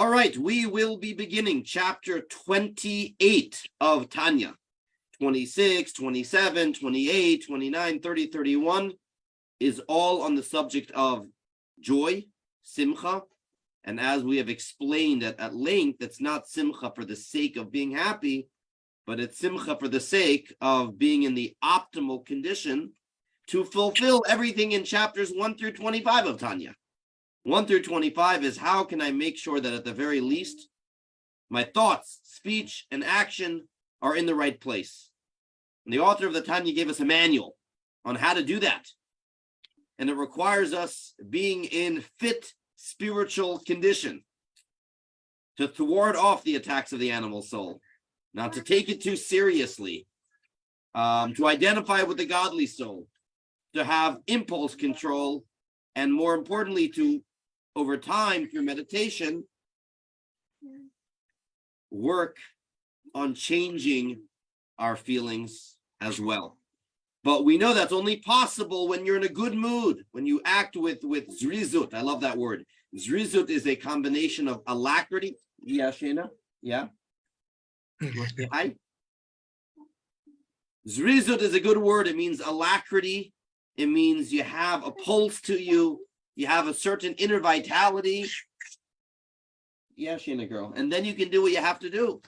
All right, we will be beginning chapter 28 of Tanya. 26, 27, 28, 29, 30, 31 is all on the subject of joy, simcha. And as we have explained at length, it's not simcha for the sake of being happy, but it's simcha for the sake of being in the optimal condition to fulfill everything in chapters 1 through 25 of Tanya. 1 through 25 is how can I make sure that at the very least, my thoughts, speech, and action are in the right place. And the author of the Tanya gave us a manual on how to do that. And it requires us being in fit spiritual condition to thwart off the attacks of the animal soul, not to take it too seriously, to identify with the godly soul, to have impulse control, and more importantly, to, over time, through meditation, work on changing our feelings as well. But we know that's only possible when you're in a good mood, when you act with zrizut. I love that word. Zrizut is a combination of alacrity. Yeah, Shana? Yeah? Hi. Zrizut is a good word. It means alacrity. It means you have a pulse to you. You have a certain inner vitality. Yeah, Shana girl. And then you can do what you have to do.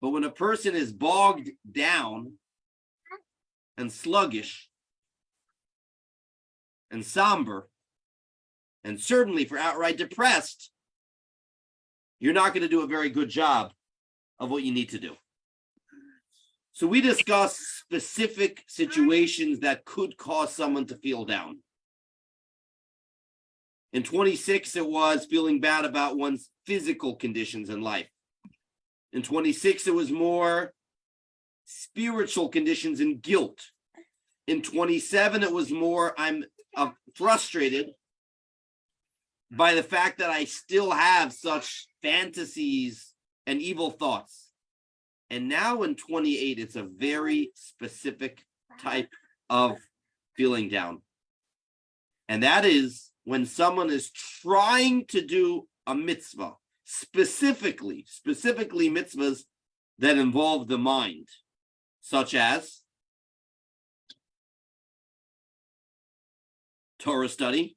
But when a person is bogged down and sluggish and somber, and certainly for outright depressed, you're not going to do a very good job of what you need to do. So we discuss specific situations that could cause someone to feel down. In 26, it was feeling bad about one's physical conditions in life. In 26, it was more spiritual conditions and guilt. In 27, it was more I'm frustrated by the fact that I still have such fantasies and evil thoughts. And now in 28, it's a very specific type of feeling down. And that is when someone is trying to do a mitzvah, specifically mitzvahs that involve the mind, such as Torah study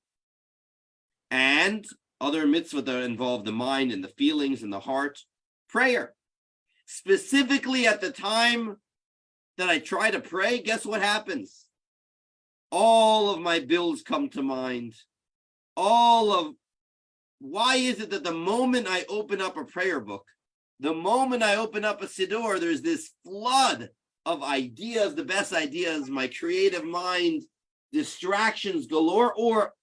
and other mitzvahs that involve the mind and the feelings and the heart, prayer. Specifically at the time that I try to pray, guess what happens? All of my bills come to mind. Why is it that the moment I open up a prayer book, the moment I open up a siddur, there's this flood of ideas, the best ideas, my creative mind, distractions galore, or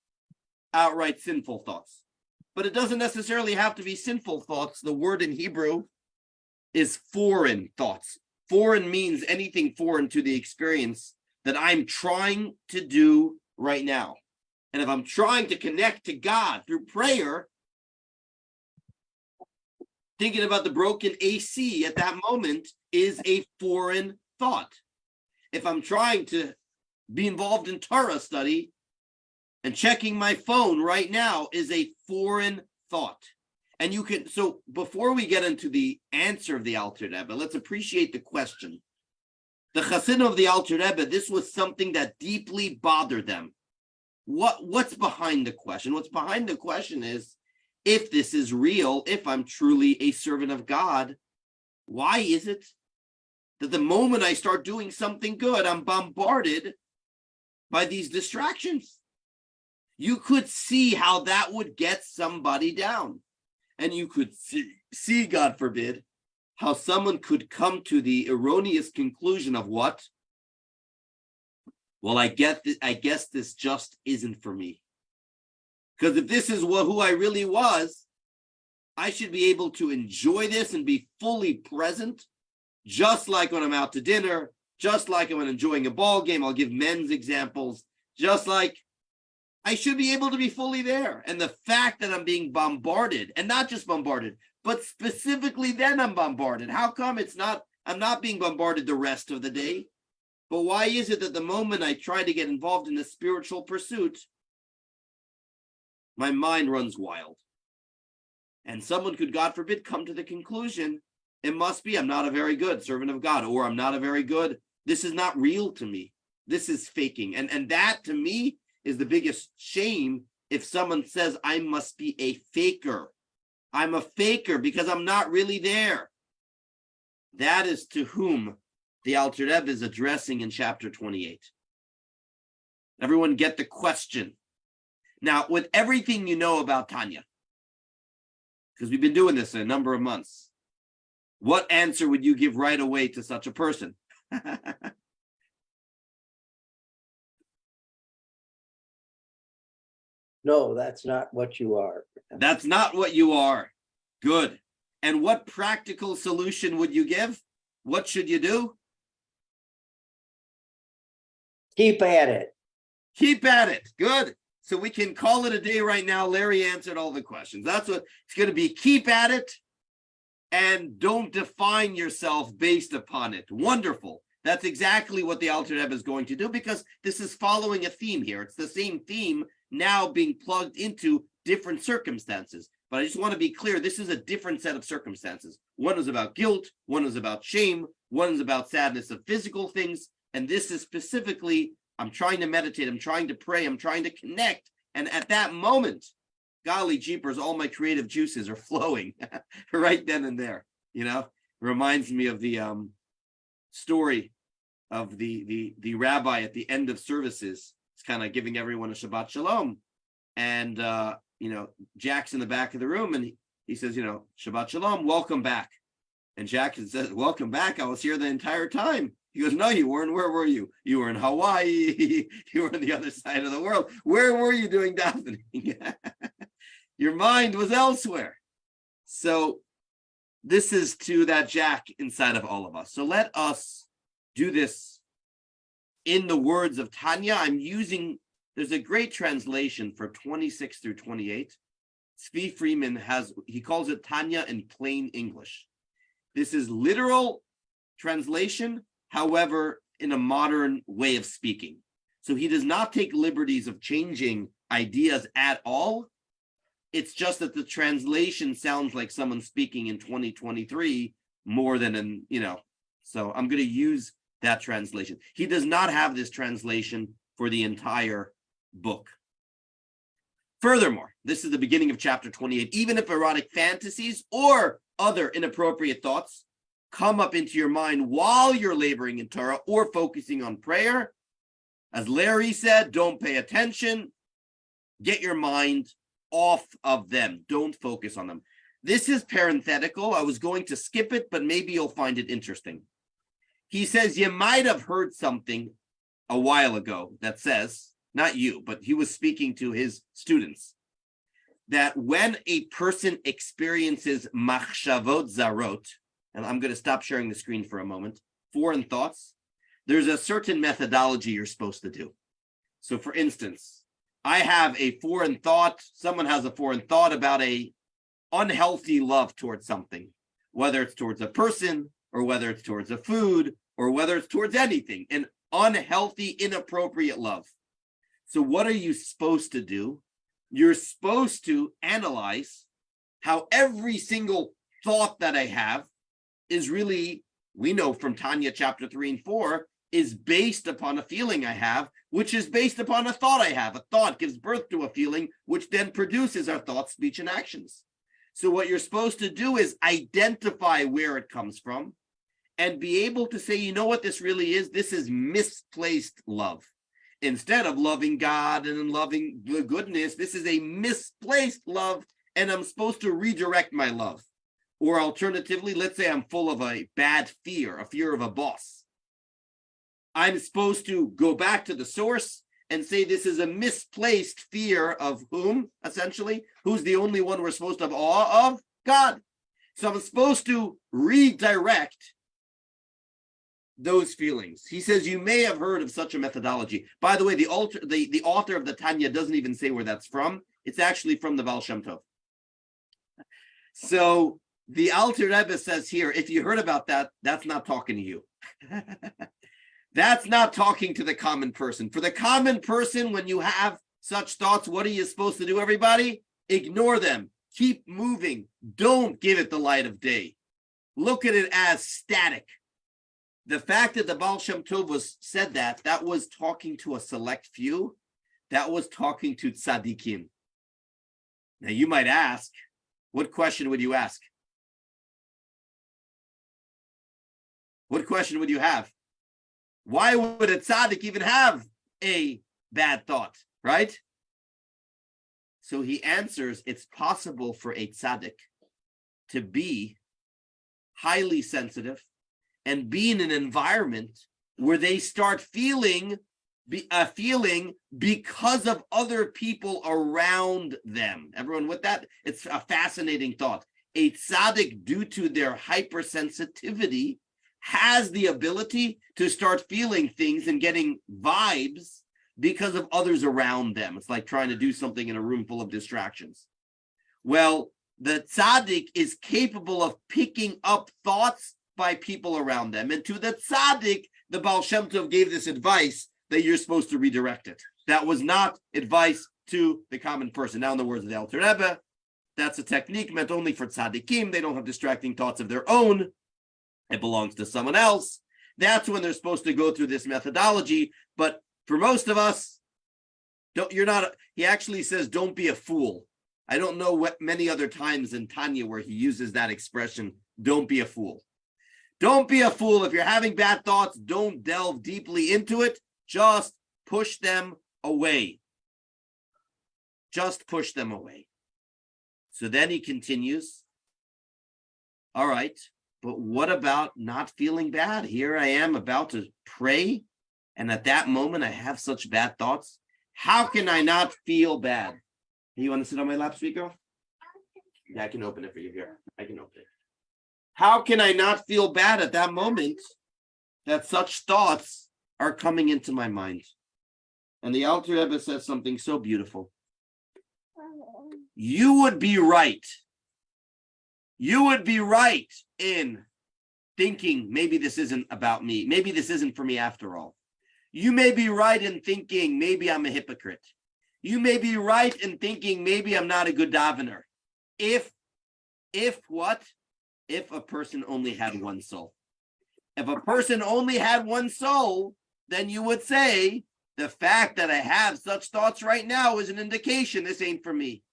outright sinful thoughts. But it doesn't necessarily have to be sinful thoughts. The word in Hebrew is foreign thoughts. Foreign means anything foreign to the experience that I'm trying to do right now. And if I'm trying to connect to God through prayer, thinking about the broken AC at that moment is a foreign thought. If I'm trying to be involved in Torah study and checking my phone right now is a foreign thought. And you can, so before we get into the answer of the Alter Rebbe, let's appreciate the question. The Chassidim of the Alter Rebbe, this was something that deeply bothered them. What's behind the question? What's behind the question is, if this is real, if I'm truly a servant of God, why is it that the moment I start doing something good, I'm bombarded by these distractions? You could see how that would get somebody down. And you could see, God forbid, how someone could come to the erroneous conclusion of what? Well, I guess this just isn't for me. Because if this is who I really was, I should be able to enjoy this and be fully present, just like when I'm out to dinner, just like when I'm enjoying a ball game. I'll give men's examples, just like I should be able to be fully there. And the fact that I'm being bombarded, and not just bombarded, but specifically then I'm bombarded. How come I'm not being bombarded the rest of the day? But why is it that the moment I try to get involved in a spiritual pursuit, my mind runs wild? And someone could, God forbid, come to the conclusion, it must be I'm not a very good servant of God, or I'm not a very good, this is not real to me. This is faking. And that, to me, is the biggest shame if someone says, I must be a faker. I'm a faker because I'm not really there. That is to whom the Alter Rebbe is addressing in chapter 28. Everyone get the question. Now, with everything you know about Tanya, because we've been doing this in a number of months, what answer would you give right away to such a person? No, that's not what you are. That's not what you are. Good. And what practical solution would you give? What should you do? Keep at it. Keep at it. Good. So we can call it a day right now. Larry answered all the questions. That's what it's going to be. Keep at it and don't define yourself based upon it. Wonderful. That's exactly what the Alter Rebbe is going to do, because this is following a theme here. It's the same theme now being plugged into different circumstances. But I just want to be clear, this is a different set of circumstances. One is about guilt, one is about shame, one is about sadness of physical things, and this is specifically, I'm trying to meditate, I'm trying to pray, I'm trying to connect, and at that moment, golly jeepers, all my creative juices are flowing right then and there. You know, reminds me of the story of the rabbi at the end of services. It's kind of giving everyone a Shabbat Shalom, and you know, Jack's in the back of the room, and he says, you know, Shabbat Shalom, welcome back. And Jack says, welcome back. I was here the entire time. He goes, no, you weren't. Where were you? You were in Hawaii. You were on the other side of the world. Where were you doing davening? Your mind was elsewhere. So this is to that Jack inside of all of us. So let us do this in the words of Tanya. I'm using, there's a great translation for 26 through 28. Tzvi Freeman he calls it Tanya in plain English. This is literal translation, however, in a modern way of speaking. So he does not take liberties of changing ideas at all. It's just that the translation sounds like someone speaking in 2023 more than in, you know, so I'm going to use that translation. He does not have this translation for the entire book. Furthermore, this is the beginning of chapter 28. Even if erotic fantasies or other inappropriate thoughts come up into your mind while you're laboring in Torah or focusing on prayer, as Larry said, don't pay attention. Get your mind off of them. Don't focus on them. This is parenthetical. I was going to skip it, but maybe you'll find it interesting. He says, you might have heard something a while ago that says, not you, but he was speaking to his students, that when a person experiences machshavot zarot, and I'm going to stop sharing the screen for a moment, foreign thoughts, there's a certain methodology you're supposed to do. So for instance, I have a foreign thought, someone has a foreign thought about a unhealthy love towards something, whether it's towards a person, or whether it's towards a food, or whether it's towards anything, an unhealthy, inappropriate love. So what are you supposed to do? You're supposed to analyze how every single thought that I have is really, we know from Tanya chapter 3 and 4, is based upon a feeling I have, which is based upon a thought I have. A thought gives birth to a feeling, which then produces our thoughts, speech, and actions. So what you're supposed to do is identify where it comes from and be able to say, you know what this really is? This is misplaced love. Instead of loving God and loving the goodness, this is a misplaced love, and I'm supposed to redirect my love. Or alternatively, let's say I'm full of a bad fear, a fear of a boss. I'm supposed to go back to the source and say this is a misplaced fear of whom, essentially? Who's the only one we're supposed to have awe of? God. So I'm supposed to redirect those feelings. He says you may have heard of such a methodology. By the way, the author of the Tanya doesn't even say where that's from. It's actually from the Baal Shem Tov. So the Alter Rebbe says here, if you heard about that, that's not talking to you. That's not talking to the common person. For the common person, when you have such thoughts, what are you supposed to do, everybody? Ignore them. Keep moving. Don't give it the light of day. Look at it as static. The fact that the Baal Shem Tov said that was talking to a select few. That was talking to tzaddikim. Now you might ask, what question would you ask? What question would you have? Why would a tzaddik even have a bad thought, right? So he answers, it's possible for a tzaddik to be highly sensitive and be in an environment where they start feeling because of other people around them. Everyone with that? It's a fascinating thought. A tzaddik, due to their hypersensitivity, has the ability to start feeling things and getting vibes because of others around them. It's like trying to do something in a room full of distractions. Well, the tzaddik is capable of picking up thoughts by people around them. And to the tzaddik, the Baal Shem Tov gave this advice that you're supposed to redirect it. That was not advice to the common person. Now, in the words of the Alter Rebbe, that's a technique meant only for tzaddikim. They don't have distracting thoughts of their own. It belongs to someone else. That's when they're supposed to go through this methodology. But for most of us, he actually says, don't be a fool. I don't know what many other times in Tanya where he uses that expression, don't be a fool. Don't be a fool. If you're having bad thoughts, don't delve deeply into it. Just push them away. Just push them away. So then he continues. All right, but what about not feeling bad? Here I am about to pray, and at that moment I have such bad thoughts. How can I not feel bad? Hey, you want to sit on my lap, sweet girl? Yeah, I can open it for you here. I can open it. How can I not feel bad at that moment that such thoughts are coming into my mind? And the Alter Rebbe says something so beautiful. You would be right. You would be right in thinking, maybe this isn't about me. Maybe this isn't for me after all. You may be right in thinking, maybe I'm a hypocrite. You may be right in thinking, maybe I'm not a good davener. If what? If a person only had one soul. If a person only had one soul, then you would say, the fact that I have such thoughts right now is an indication this ain't for me.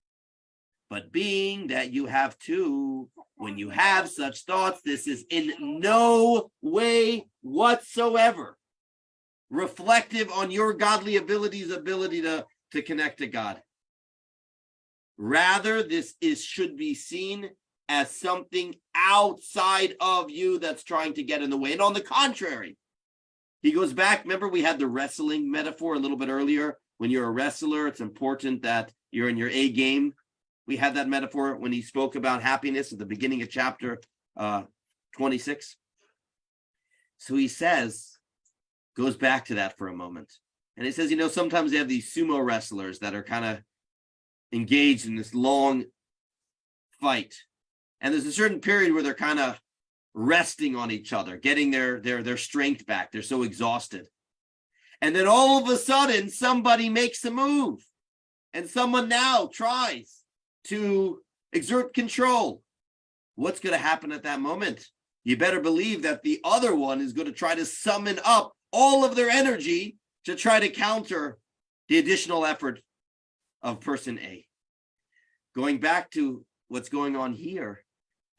But being that you have two, when you have such thoughts, this is in no way whatsoever reflective on your godly ability to connect to God. Rather, this should be seen as something outside of you that's trying to get in the way. And on the contrary, he goes back. Remember, we had the wrestling metaphor a little bit earlier. When you're a wrestler, it's important that you're in your A game. We had that metaphor when he spoke about happiness at the beginning of chapter 26. So he says, goes back to that for a moment. And he says, sometimes they have these sumo wrestlers that are kind of engaged in this long fight. And there's a certain period where they're kind of resting on each other, getting their strength back. They're so exhausted. And then all of a sudden, somebody makes a move. And someone now tries to exert control. What's going to happen at that moment? You better believe that the other one is going to try to summon up all of their energy to try to counter the additional effort of person A. Going back to what's going on here,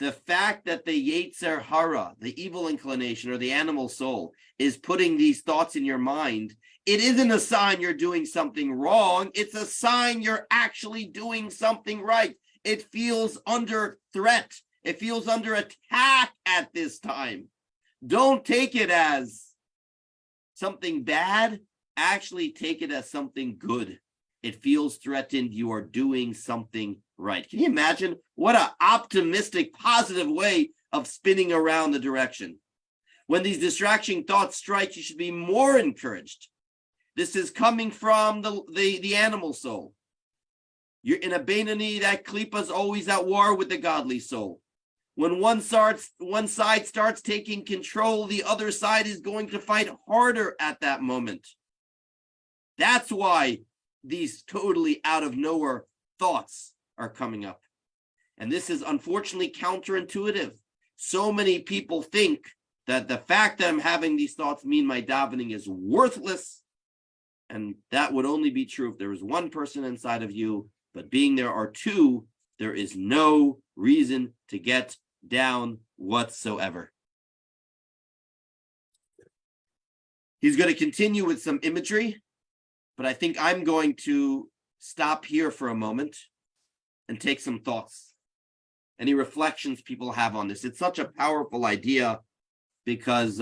the fact that the Yetzer Hara, the evil inclination or the animal soul, is putting these thoughts in your mind, it isn't a sign you're doing something wrong. It's a sign you're actually doing something right. It feels under threat. It feels under attack at this time. Don't take it as something bad. Actually take it as something good. It feels threatened. You are doing something right. Can you imagine what an optimistic, positive way of spinning around the direction? When these distracting thoughts strike, you should be more encouraged. This is coming from the animal soul. You're in a Beinoni, that klipa is always at war with the godly soul. When one side starts taking control, the other side is going to fight harder at that moment. That's why these totally out of nowhere thoughts are coming up. And this is unfortunately counterintuitive. So many people think that the fact that I'm having these thoughts mean my davening is worthless. And that would only be true if there was one person inside of you. But being there are two, there is no reason to get down whatsoever. He's going to continue with some imagery, but I think I'm going to stop here for a moment and take some thoughts. Any reflections people have on this? It's such a powerful idea because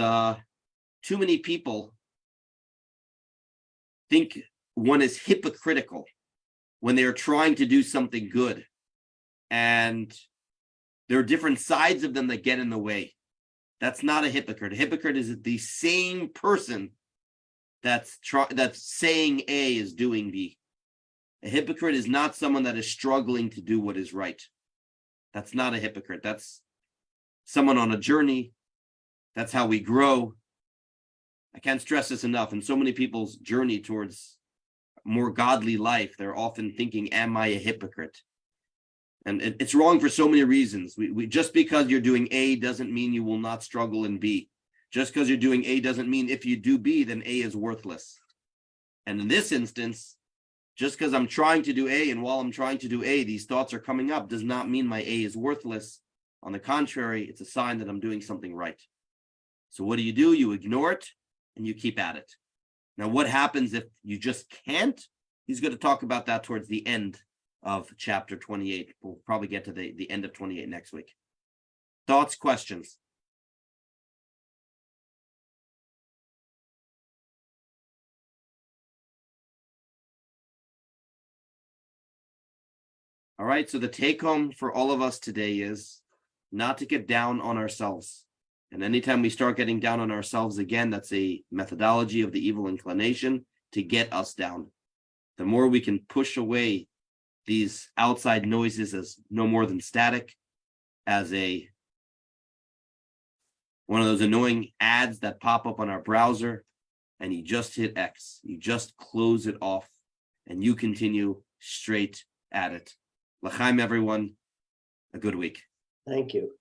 too many people think one is hypocritical when they are trying to do something good. And there are different sides of them that get in the way. That's not a hypocrite. A hypocrite is the same person that's saying A is doing B. A hypocrite is not someone that is struggling to do what is right. That's not a hypocrite. That's someone on a journey. That's how we grow. I can't stress this enough. In so many people's journey towards more godly life, they're often thinking, am I a hypocrite? And it's wrong for so many reasons. We just because you're doing A doesn't mean you will not struggle in B. Just because you're doing A doesn't mean if you do B, then A is worthless. And in this instance, just because I'm trying to do A, and while I'm trying to do A, these thoughts are coming up, does not mean my A is worthless. On the contrary, it's a sign that I'm doing something right. So what do? You ignore it and you keep at it. Now, what happens if you just can't? He's going to talk about that towards the end of chapter 28. We'll probably get to the end of 28 next week. Thoughts, questions? All right, so the take home for all of us today is not to get down on ourselves. And anytime we start getting down on ourselves again, that's a methodology of the evil inclination to get us down. The more we can push away these outside noises as no more than static, as one of those annoying ads that pop up on our browser, and you just hit X, you just close it off, and you continue straight at it. L'chaim, everyone. A good week. Thank you.